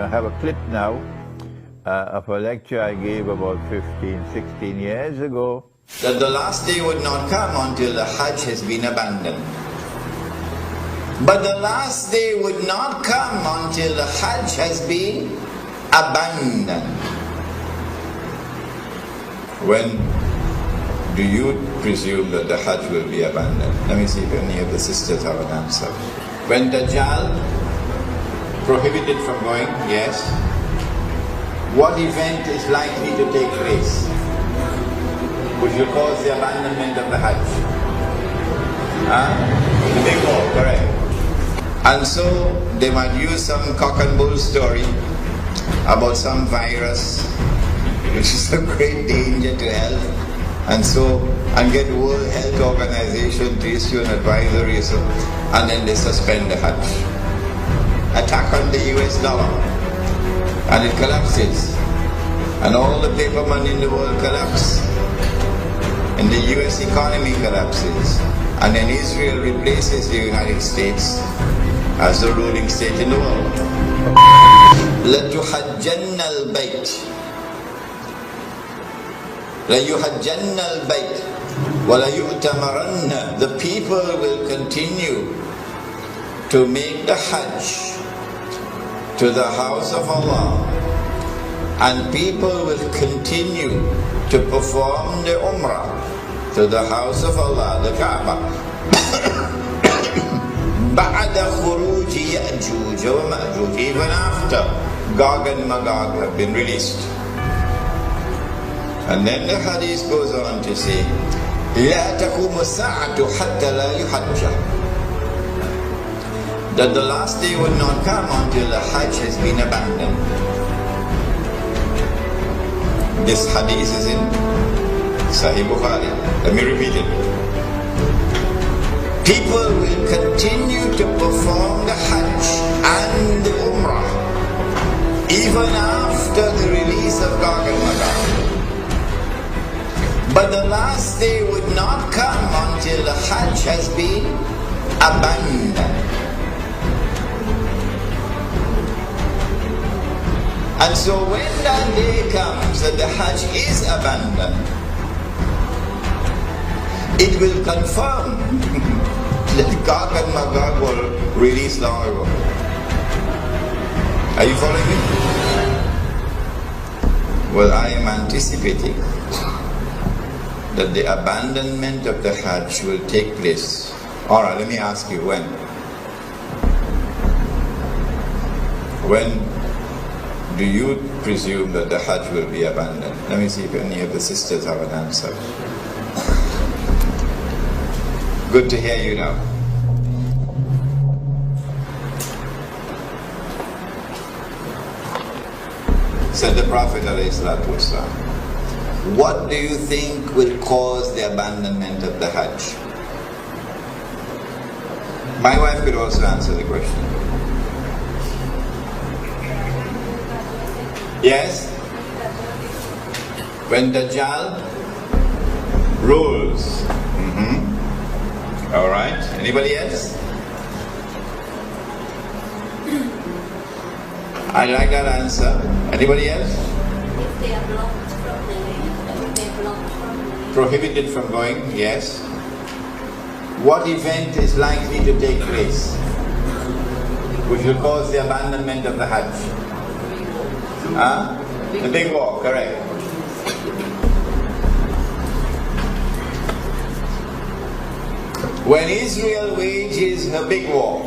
have a clip now of a lecture I gave about 15, 16 years ago. That the last day would not come until the Hajj has been abandoned. But the last day would not come until the Hajj has been abandoned. When do you presume that the Hajj will be abandoned? Let me see if any of the sisters have an answer. When Dajjal prohibited from going, yes. What event is likely to take place which will cause the abandonment of the Hajj? The big war, correct. And so they might use some cock and bull story about some virus which is a great danger to health, and get World Health Organization to issue an advisory, and then they suspend the Hajj. Attack on the US dollar, and it collapses, and all the paper money in the world collapse, and the US economy collapses, and then Israel replaces the United States as the ruling state in the world. لَتُحَجَّنَّ الْبَيْتِ لَيُحَجَّنَّ الْبَيْتِ وَلَيُؤْتَمَرَنَّ. The people will continue to make the Hajj to the house of Allah, and people will continue to perform the Umrah to the house of Allah, the Kaaba. بَعْدَ خُرُوجِ يَأْجُوجَ وَمَأْجُوجَ. Even after Gog and Magog have been released. And then the hadith goes on to say, لَا تَقُومُ السَّاعَةُ حَتَّى لَا يُحَجَّ. That the last day would not come until the Hajj has been abandoned. This hadith is in Sahih Bukhari. Let me repeat it. People will continue to perform the Hajj and the Umrah even after the release of Gog and Magog. But the last day would not come until the Hajj has been abandoned. And so when that day comes that the Hajj is abandoned, it will confirm that Gog and Magog were released long ago. Are you following me? Well, I am anticipating that the abandonment of the Hajj will take place. Alright, let me ask you, when? When do you presume that the Hajj will be abandoned? Let me see if any of the sisters have an answer. Good to hear you now. Said the Prophet ﷺ, what do you think will cause the abandonment of the Hajj? My wife could also answer the question. Yes? When Dajjal rules. Alright. Anybody else? I like that answer. Anybody else? If they are blocked from the prohibited from going, yes. What event is likely to take place which will cause the abandonment of the Hajj? The big war, correct. When Israel wages her big war,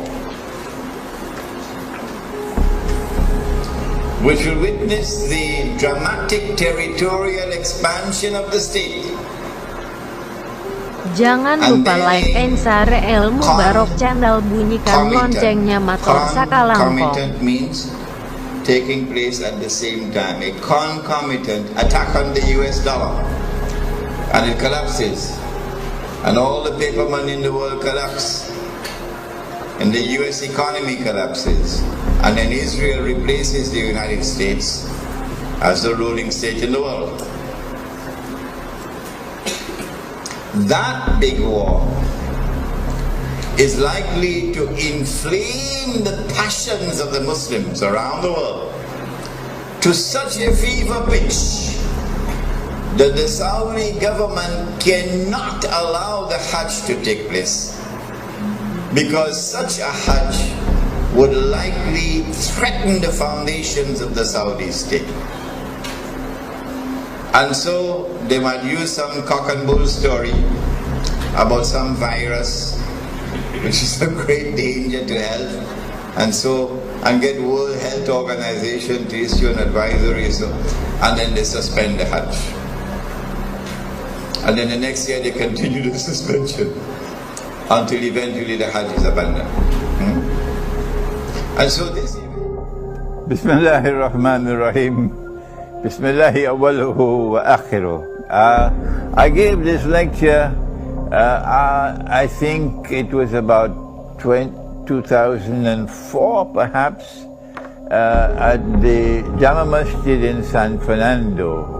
which will witness the dramatic territorial expansion of the state. Jangan lupa like and share Ilmu Barok channel, bunyikan loncengnya mator sakalangkong. Concomitant means taking place at the same time. A concomitant attack on the US dollar, and it collapses, and all the paper money in the world collapse, and the US economy collapses, and then Israel replaces the United States as the ruling state in the world. That big war is likely to inflame the passions of the Muslims around the world. to such a fever pitch that the Saudi government cannot allow the Hajj to take place, because such a Hajj would likely threaten the foundations of the Saudi state. And so they might use some cock and bull story about some virus which is a great danger to health, and get World Health Organization to issue an advisory, and then they suspend the Hajj. And then the next year they continue the suspension until eventually the Hajj is abandoned. And so this Bismillahir Rahmanir Rahim. Bismillahi awwaluhu wa akhiruh. I gave this lecture, I think it was about 2004 perhaps, at the Jama Masjid in San Fernando.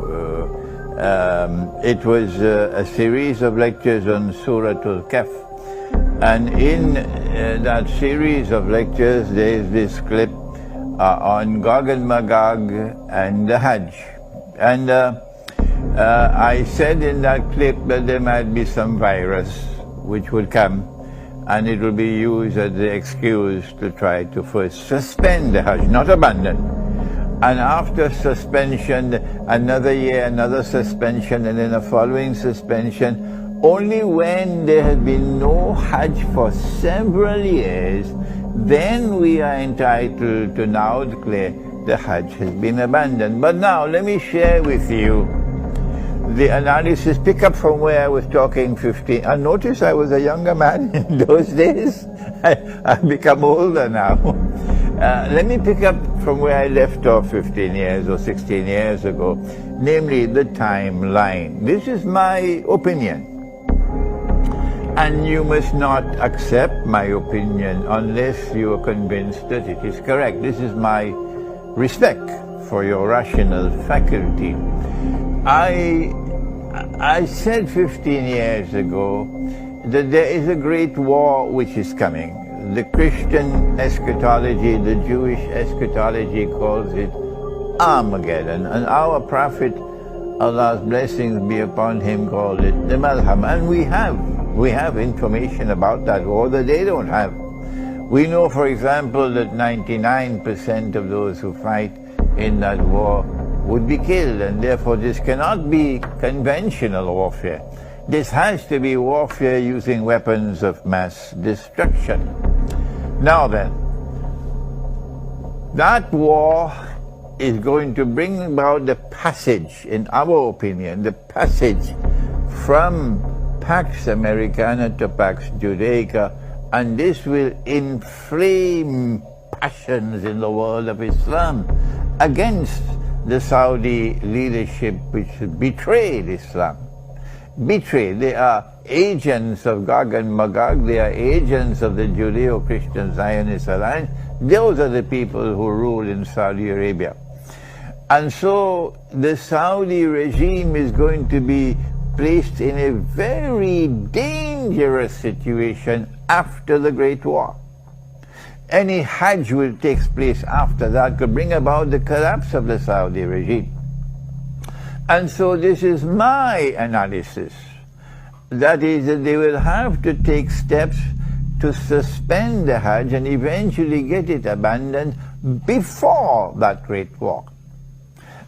It was a series of lectures on Surah Al-Kahf. And in that series of lectures, there is this clip on Gog and Magog and the Hajj. And I said in that clip that there might be some virus which would come, and it will be used as the excuse to try to first suspend the Hajj, not abandon. And after suspension, another year, another suspension, and then a following suspension. Only when there has been no Hajj for several years, then we are entitled to now declare the Hajj has been abandoned. But now let me share with you the analysis. Pick up from where I was talking 15. And notice I was a younger man in those days. I've become older now. Let me pick up from where I left off 15 years or 16 years ago, namely the timeline. This is my opinion. And you must not accept my opinion unless you are convinced that it is correct. This is my respect for your rational faculty. I said 15 years ago that there is a great war which is coming. The Christian eschatology, the Jewish eschatology calls it Armageddon. And our Prophet, Allah's blessings be upon him, called it the Malham. And we have information about that war that they don't have. We know, for example, that 99% of those who fight in that war would be killed, and therefore this cannot be conventional warfare. This has to be warfare using weapons of mass destruction. Now then, that war is going to bring about the passage, in our opinion, the passage from Pax Americana to Pax Judaica, and this will inflame passions in the world of Islam against the Saudi leadership which betrayed Islam. Betrayed. They are agents of Gog and Magog, they are agents of the Judeo-Christian Zionist Alliance. Those are the people who rule in Saudi Arabia. And so the Saudi regime is going to be placed in a very dangerous situation after the Great War. Any Hajj will take place after that could bring about the collapse of the Saudi regime. And so this is my analysis. That is, that they will have to take steps to suspend the Hajj and eventually get it abandoned before that Great War.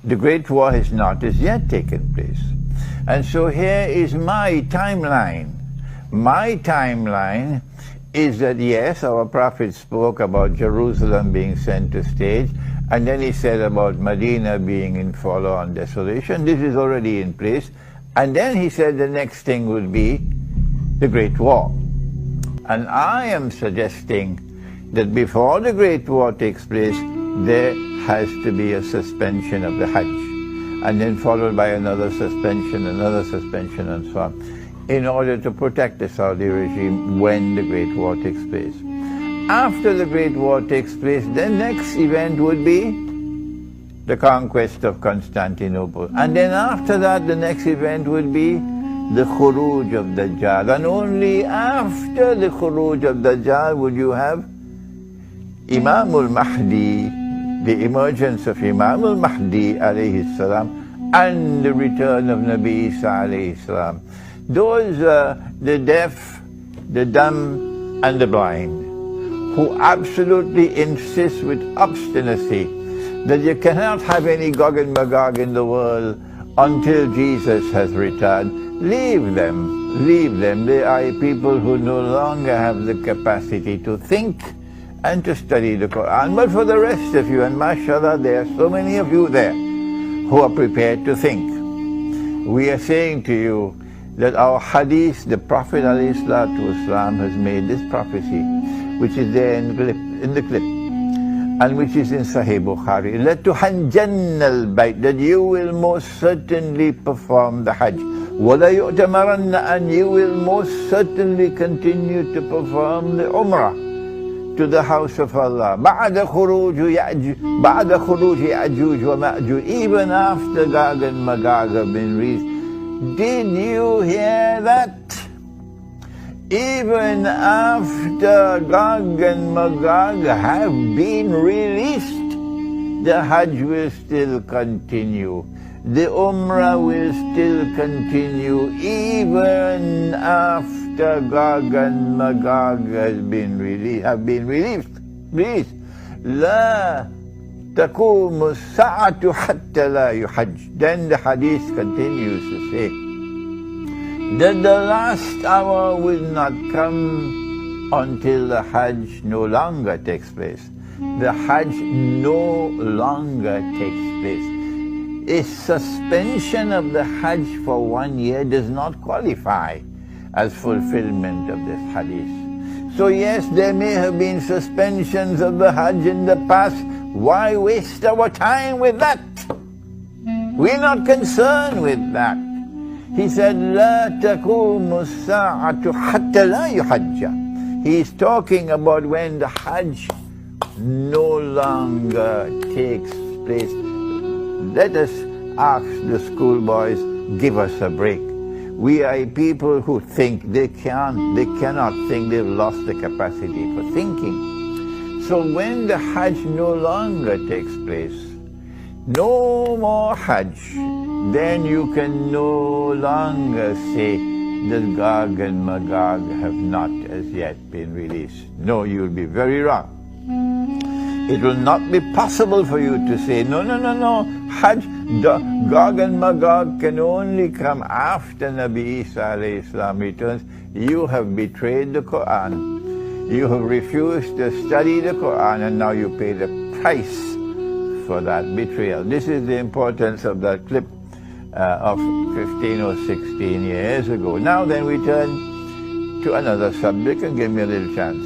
The Great War has not as yet taken place. And so here is my timeline. My timeline is that, yes, our Prophet spoke about Jerusalem being center stage, and then he said about Medina being in forlorn desolation. This is already in place. And then he said the next thing would be the Great War. And I am suggesting that before the Great War takes place, there has to be a suspension of the Hajj, and then followed by another suspension, and so on, in order to protect the Saudi regime when the Great War takes place. After the Great War takes place, the next event would be the conquest of Constantinople. And then after that, the next event would be the Khuruj of Dajjal. And only after the Khuruj of Dajjal would you have Imam al-Mahdi the emergence of Imam al-Mahdi alayhi salam and the return of Nabi Isa alayhi salam. Those the deaf, the dumb and the blind, who absolutely insist with obstinacy that you cannot have any Gog and Magog in the world until Jesus has returned. Leave them, leave them. They are people who no longer have the capacity to think and to study the Quran. But for the rest of you, and mashallah, there are so many of you there who are prepared to think. We are saying to you that our hadith, the Prophet ﷺ has made this prophecy, which is there in the clip, and which is in Sahih Bukhari. لَتُحَجَّنَّ الْبَيْتِ, that you will most certainly perform the Hajj. وَلَا يُؤْتَمَرَنَّ, and you will most certainly continue to perform the Umrah to the house of Allah. بَعْدَ خُرُوجِ يَأْجُوجِ وَمَأْجُوجِ, even after Gog and Magog have been released. Did you hear that? Even after Gog and Magog have been released, the Hajj will still continue. The Umrah will still continue even after Gog and Magog have been released. لا تقوم الساعة حتى لا يحج. Then the hadith continues to say that the last hour will not come until the Hajj no longer takes place. The Hajj no longer takes place. A suspension of the Hajj for 1 year does not qualify as fulfillment of this hadith. So yes, there may have been suspensions of the Hajj in the past. Why waste our time with that? We're not concerned with that. He said, لا تقوم الساعة حتى لا يحج. He is talking about when the Hajj no longer takes place. Let us ask the schoolboys, give us a break. We are people who think. They cannot think. They've lost the capacity for thinking. So when the Hajj no longer takes place, no more Hajj, then you can no longer say that Gog and Magog have not as yet been released. No, you'll be very wrong. It will not be possible for you to say, no, Hajj, Gog and Magog can only come after Nabi Isa alayhi salam returns. You have betrayed the Quran. You have refused to study the Quran, and now you pay the price for that betrayal. This is the importance of that clip of 15 or 16 years ago. Now then we turn to another subject, and give me a little chance.